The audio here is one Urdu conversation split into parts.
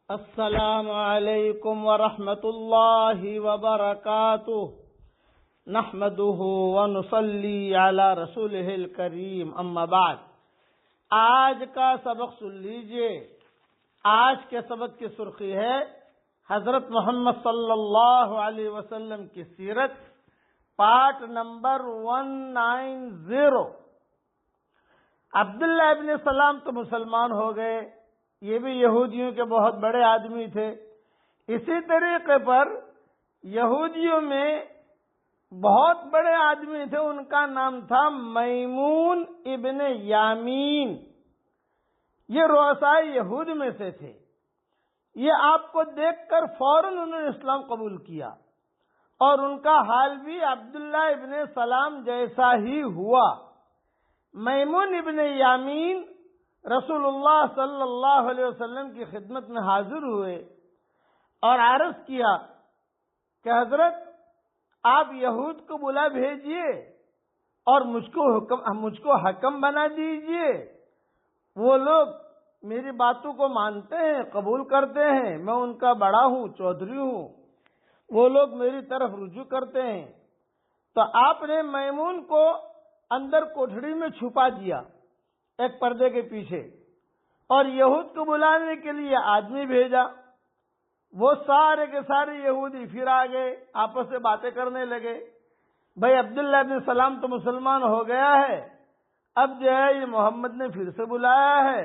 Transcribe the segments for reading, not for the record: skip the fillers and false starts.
السلام علیکم ورحمۃ اللہ وبرکاتہ نحمده ونصلی علی رسولہ الکریم اما بعد۔ آج کا سبق سن لیجئے۔ آج کے سبق کی سرخی ہے حضرت محمد صلی اللہ علیہ وسلم کی سیرت، پارٹ نمبر 190۔ عبداللہ ابن سلام تو مسلمان ہو گئے، یہ بھی یہودیوں کے بہت بڑے آدمی تھے۔ اسی طریقے پر یہودیوں میں بہت بڑے آدمی تھے، ان کا نام تھا میمون ابن یامین۔ یہ رؤساء یہود میں سے تھے۔ یہ آپ کو دیکھ کر فوراً انہوں نے اسلام قبول کیا، اور ان کا حال بھی عبداللہ ابن سلام جیسا ہی ہوا۔ میمون ابن یامین رسول اللہ صلی اللہ علیہ وسلم کی خدمت میں حاضر ہوئے اور عرض کیا کہ حضرت آپ یہود کو بلا بھیجئے اور مجھ کو حکم بنا دیجئے۔ وہ لوگ میری باتوں کو مانتے ہیں، قبول کرتے ہیں، میں ان کا بڑا ہوں، چودھری ہوں، وہ لوگ میری طرف رجوع کرتے ہیں۔ تو آپ نے میمون کو اندر کوٹھڑی میں چھپا دیا ایک پردے کے پیچھے، اور یہود کو بلانے کے لیے آدمی بھیجا۔ وہ سارے کے سارے یہودی پھر آ گئے، آپس میں باتیں کرنے لگے۔ بھائی عبداللہ بن سلام تو مسلمان ہو گیا ہے، اب جو ہے یہ محمد نے پھر سے بلایا ہے،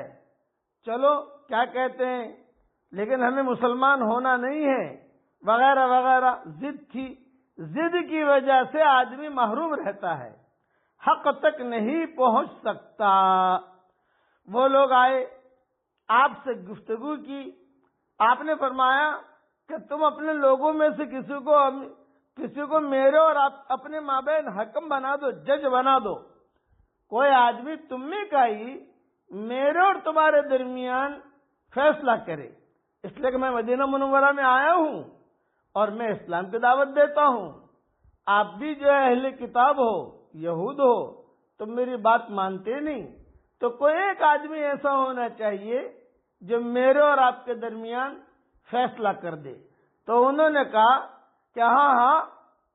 چلو کیا کہتے ہیں، لیکن ہمیں مسلمان ہونا نہیں ہے وغیرہ وغیرہ۔ ضد تھی، ضد کی وجہ سے آدمی محروم رہتا ہے، حق تک نہیں پہنچ سکتا۔ وہ لوگ آئے، آپ سے گفتگو کی۔ آپ نے فرمایا کہ تم اپنے لوگوں میں سے کسی کو میرے اور اپنے مابین حکم بنا دو، جج بنا دو۔ کوئی آدمی تم میں کا ہی میرے اور تمہارے درمیان فیصلہ کرے، اس لیے کہ میں مدینہ منورہ میں آیا ہوں اور میں اسلام کی دعوت دیتا ہوں۔ آپ بھی جو ہے اہل کتاب ہو، یہود ہو، تم میری بات مانتے نہیں، تو کوئی ایک آدمی ایسا ہونا چاہیے جو میرے اور آپ کے درمیان فیصلہ کر دے۔ تو انہوں نے کہا کہ ہاں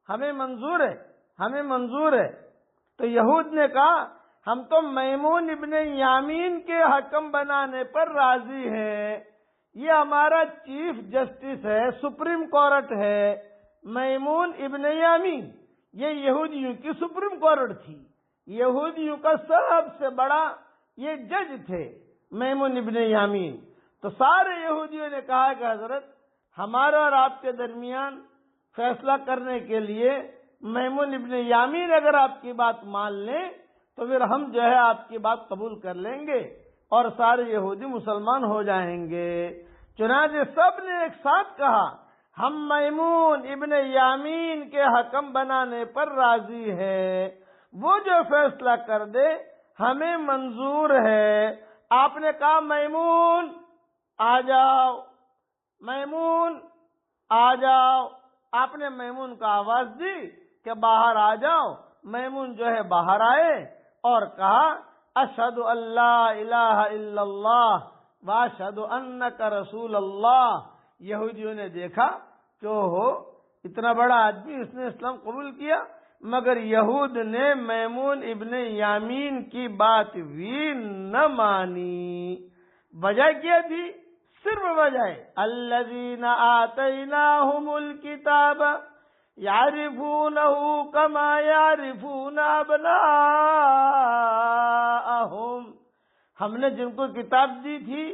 ہمیں منظور ہے، ہمیں منظور ہے۔ تو یہود نے کہا ہم تو میمون ابن یامین کے حکم بنانے پر راضی ہیں، یہ ہمارا چیف جسٹس ہے، سپریم کورٹ ہے میمون ابن یامین۔ یہ یہودیوں کی سپریم کورٹ تھی، یہودیوں کا سب سے بڑا یہ جج تھے میمون ابن یامین۔ تو سارے یہودیوں نے کہا کہ حضرت ہمارا اور آپ کے درمیان فیصلہ کرنے کے لیے میمون ابن یامین اگر آپ کی بات مان لیں تو پھر ہم جو ہے آپ کی بات قبول کر لیں گے اور سارے یہودی مسلمان ہو جائیں گے۔ چنانچہ سب نے ایک ساتھ کہا ہم میمون ابن یامین کے حکم بنانے پر راضی ہے، وہ جو فیصلہ کر دے ہمیں منظور ہے۔ آپ نے کہا میمون آ جاؤ، میمون آ جاؤ۔ آپ نے میمون کو آواز دی کہ باہر آ جاؤ۔ میمون جو ہے باہر آئے اور کہا اشہد ان لا الہ الا اللہ واشہد انک رسول اللہ۔ یہودیوں نے دیکھا کہ ہو اتنا بڑا آدمی، اس نے اسلام قبول کیا، مگر یہود نے میمون ابن یامین کی بات بھی نہ مانی۔ وجہ کیا تھی؟ صرف وجہ الذین آتیناہم الکتاب یعرفونہ کما یعرفون ابناءہم۔ ہم نے جن کو کتاب دی تھی،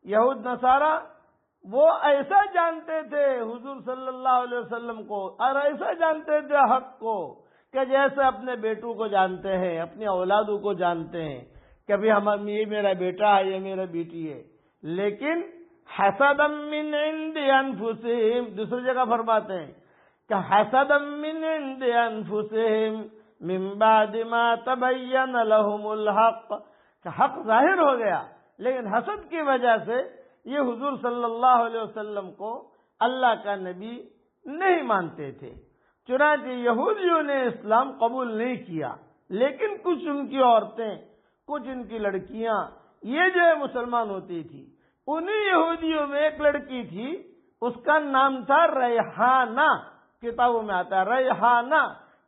یہود نصارہ، وہ ایسا جانتے تھے حضور صلی اللہ علیہ وسلم کو، اور ایسا جانتے تھے حق کو کہ جیسے اپنے بیٹوں کو جانتے ہیں، اپنی اولادوں کو جانتے ہیں کہ ابھی یہ میرا بیٹا ہے، یہ میرا بیٹی ہے۔ لیکن حسدا من عند انفسہم، دوسری جگہ فرماتے ہیں کہ حسدا من عند انفسہم من بعد ما تبین لهم الحق، کہ حق ظاہر ہو گیا لیکن حسد کی وجہ سے یہ حضور صلی اللہ علیہ وسلم کو اللہ کا نبی نہیں مانتے تھے۔ چنانچہ یہودیوں نے اسلام قبول نہیں کیا، لیکن کچھ ان کی عورتیں، کچھ ان کی لڑکیاں یہ جو ہے مسلمان ہوتی تھی۔ انہی یہودیوں میں ایک لڑکی تھی، اس کا نام تھا ریحانہ، کتابوں میں آتا ہے ریحانہ۔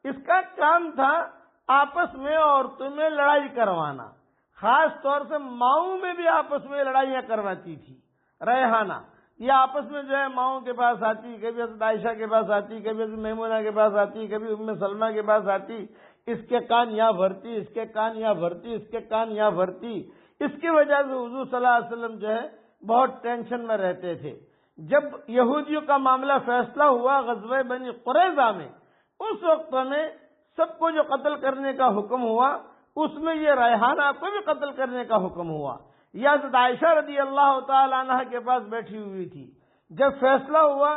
اس کا کام تھا آپس میں عورتوں میں لڑائی کروانا، خاص طور سے ماؤں میں بھی آپس میں لڑائیاں کرواتی تھی ریحانہ۔ یہ آپس میں جو ہے ماؤں کے پاس آتی، کبھی حضرت عائشہ کے پاس آتی، کبھی حضرت میمونہ کے پاس آتی، کبھی ام سلمہ کے پاس آتی، اس کے کان یہاں بھرتی، اس کے کان یہاں بھرتی، اس کے کان یہاں بھرتی۔ اس کی وجہ سے حضور صلی اللہ علیہ وسلم جو ہے بہت ٹینشن میں رہتے تھے۔ جب یہودیوں کا معاملہ فیصلہ ہوا غزوہ بنی قریظہ میں، اس وقت میں سب کو جو قتل کرنے کا حکم ہوا، اس میں یہ ریحانہ کو بھی قتل کرنے کا حکم ہوا۔ یہ حضرت عائشہ رضی اللہ تعالی عنہ کے پاس بیٹھی ہوئی تھی۔ جب فیصلہ ہوا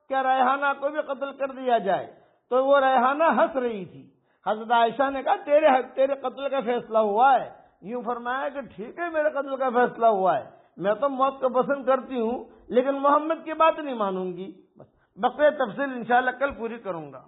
کہ ریحانہ کو بھی قتل کر دیا جائے تو وہ ریحانہ ہنس رہی تھی۔ حضرت عائشہ نے کہا تیرے قتل کا فیصلہ ہوا ہے؟ یوں فرمایا کہ ٹھیک ہے، میرے قتل کا فیصلہ ہوا ہے، میں تو موت کو پسند کرتی ہوں لیکن محمد کی بات نہیں مانوں گی۔ بس بقیہ تفصیل انشاءاللہ کل پوری کروں گا۔